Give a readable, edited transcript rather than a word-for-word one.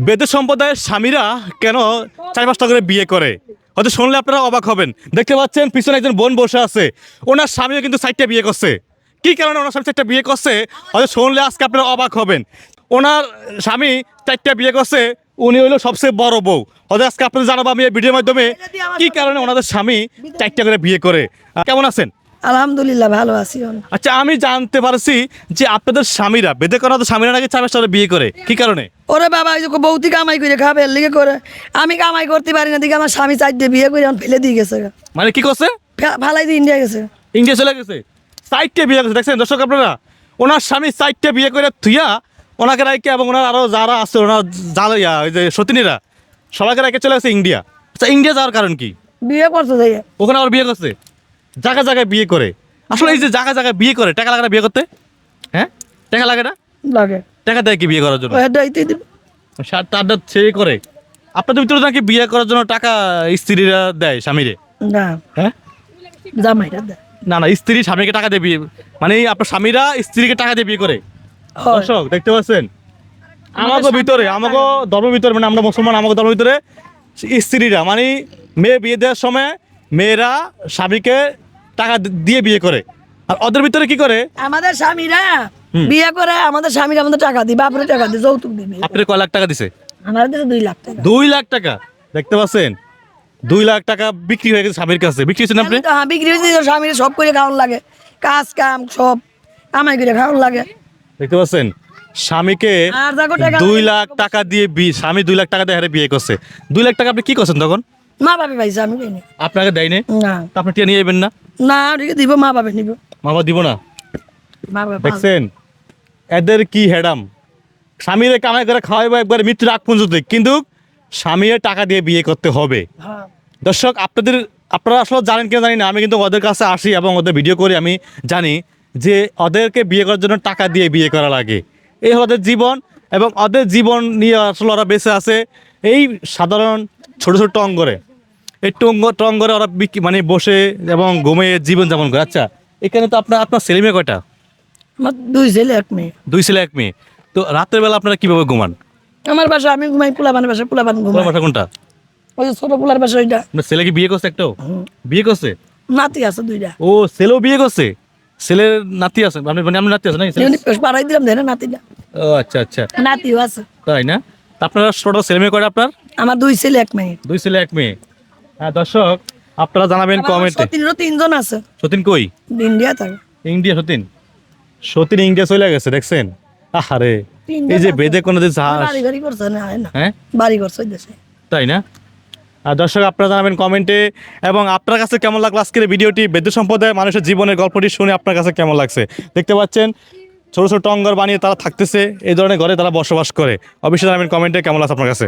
বেদে সম্প্রদায়ের স্বামীরা কেন 4-5টা করে বিয়ে করে? হয়তো শুনলে আপনারা অবাক হবেন। দেখতে পাচ্ছেন পিছনে একজন বোন বসে আছে, ওনার স্বামীও কিন্তু 4টা বিয়ে করছে। কি কারণে ওনার স্বামী 4টা বিয়ে করছে হয়তো শুনলে আজকে আপনারা অবাক হবেন। ওনার স্বামী 4টা বিয়ে করছে, উনি হইলো সবচেয়ে বড় বউ। হয়তো আজকে আপনাদের জানাবো আমি এই ভিডিওর মাধ্যমে কি কারণে ওনাদের স্বামী 4টা করে বিয়ে করে। কেমন আছেন? আলহামদুলিল্লাহ ভালো আছি। আচ্ছা, আমি জানতে পারছি যে আপনাদের স্বামীরা বেদে করা তো স্বামীরা নাকি 4-5টা করে বিয়ে করে, কি কারণে? ওরে বাবা ওই যে বৌতি কামাই করে খাবে এর লিগে করে। আমি কামাই করতে পারি না দিকে আমার স্বামী 4টে বিয়ে করে এখন ফেলে দিয়ে গেছে। মানে কি করছে? ফালাই দিয়ে ইন্ডিয়া গেছে। ইন্ডিয়া চলে গেছে, 4টা বিয়ে করছে। দেখছেন দর্শক আপনারা, ওনার স্বামী 4টা বিয়ে করে থুইয়া ওনাকে রাইকে এবং ওনার আরো যারা আছে ওনার জালইয়া ওই যে সতিনীরা সবাইকে রাইকে চলে গেছে ইন্ডিয়া। আচ্ছা, ইন্ডিয়া যাওয়ার কারণ কি? বিয়ে করছে যাই ওখানে আবার বিয়ে করছে, জায়গায় জায়গায় বিয়ে করে। আসলে এই যে জায়গায় জায়গায় বিয়ে করে, টাকা লাগে না বিয়ে করতে? হ্যাঁ, টাকা লাগে না? লাগে টাকা দেয় কি বিয়ে করার জন্য? ওইটাইতে দিব। তারটা সে করে। আপনাদের ভিতরে নাকি বিয়ে করার জন্য টাকা স্ত্রীরা দেয় স্বামীরে? না হ্যাঁ, জামাইটা দেয়। না না, স্ত্রী স্বামীকে টাকা দিয়ে বিয়ে, মানে আপনার স্বামীরা স্ত্রীকে টাকা দিয়ে বিয়ে করে। হয়। দর্শক দেখতে পাচ্ছেন, আমাকে ভিতরে আমাকে ধর্মের ভিতরে, মানে আমরা মুসলমান, আমাকে ধর্মের ভিতরে স্ত্রীরা মানে মেয়ে বিয়ে দেওয়ার সময় মেয়েরা স্বামীকে টাকা দিয়ে বিয়ে করে। আর ওদের ভিতরে কি করে? আমাদের স্বামীরা বিয়ে করে আমাদের স্বামীরা আমাদের টাকা দিই, বাপরে টাকা দিই, যৌতুক দিবে। আপনার কয় লাখ টাকা দিছে? আমার দেশে 2 লাখ টাকা। 2 লাখ টাকা। দেখতে পাচ্ছেন, 2 লাখ টাকা বিক্রি হয়ে গেছে স্বামীর কাছে। বিক্রি হয়েছেন আপনি? হ্যাঁ বিক্রি হয়েছে, স্বামীর সব করে খাওয়ান লাগে, কাজ কাম সব কামাই করে খাওয়ান লাগে। দেখতে পাচ্ছেন, স্বামীকে আর দেখো টাকা 2 লাখ টাকা দিয়ে স্বামী 2 লাখ টাকা দিয়ে হারে বিয়ে করছে। 2 লাখ টাকা আপনি কি করছেন তখন? মা বাপে পাইছে, আমি পাইনি। আপনাকে দেয় না? না তা আপনি টিয়া নিয়ে যাবেন না? না ওদিকে দিব, মা বাপে নিব। মামা দিব না? মা বাবা দেখছেন এদের কি হেডাম। স্বামীরে কামাই করে খাওয়াইবো একবার মৃত্যুর আগ পর্যন্ত, কিন্তু স্বামীর টাকা দিয়ে বিয়ে করতে হবে। হ্যাঁ। দর্শক আপনারা আসলে জানেন কেন জানি না, আমি কিন্তু ওদের কাছে আসি এবং ওদের ভিডিও করি। আমি জানি যে ওদেরকে বিয়ে করার জন্য টাকা দিয়ে বিয়ে করা লাগে। এই ওদের জীবন, এবং ওদের জীবন নিয়ে আসলে ওরা বেঁচে আছে এই সাধারণ ছোট ছোট টঙ্গরে। এই টঙ্গরে ওরা মানে বসে এবং ঘুমিয়ে জীবন যাপন করে। আচ্ছা, এখানে তো আপনার ছেলে মেয়ে কয়টা? আমার 2 ছেলে 1 মেয়ে। 2 ছেলে 1 মেয়ে। তো রাতের বেলা আপনারা কিভাবে ঘুমান? আমার বাসা আমি ঘুমাই, পোলাপানের বাসা পোলাপান তোমার ঘুমাই। বাসা কোনটা? ওই যে ছোট পোলার বাসা ওইটা। আপনার ছেলে কি বিয়ে করছে? একটাও বিয়ে করছে? নাতি আছে 2টা। ও, ছেলেও বিয়ে করছে? ছেলের নাতি আছে? আপনি নাতি আছে নাকি? পাড়াই দিলাম দেয় না নাতিটা। ও আচ্ছা আচ্ছা, নাতিও আছে। তাই না? তা আপনারা ছোট ছেলে মেয়ে কয়টা আপনার? আমার 2 ছেলে 1 মেয়ে। 2 ছেলে 1 মেয়ে। হ্যাঁ দর্শক, আপনারা জানাবেন কমেন্টে। সতীনেরও 3 জন আছে। সতীন কই? ইন্ডিয়া থাকে। ইন্ডিয়া? সতীন ইন্ডিয়া চলে গেছে, দেখছেন? আহারে, এই যে বেদে কোনো দিন বাড়ি গাড়ি করছে না, হয় না? হ্যাঁ, বাড়ি করছে ওই দেশে। তাই না? আর দর্শক আপনারা জানাবেন কমেন্টে, এবং আপনার কাছে কেমন লাগলো আজকের এই ভিডিওটি, বেদে সম্প্রদায়ের মানুষের জীবনের গল্পটি শুনে আপনার কাছে কেমন লাগছে। দেখতে পাচ্ছেন ছোট ছোট টঙ্গর বানিয়ে তারা থাকতেছে, এই ধরনের ঘরে তারা বসবাস করে। অবশ্যই জানাবেন কমেন্টে কেমন লাগছে আপনার কাছে।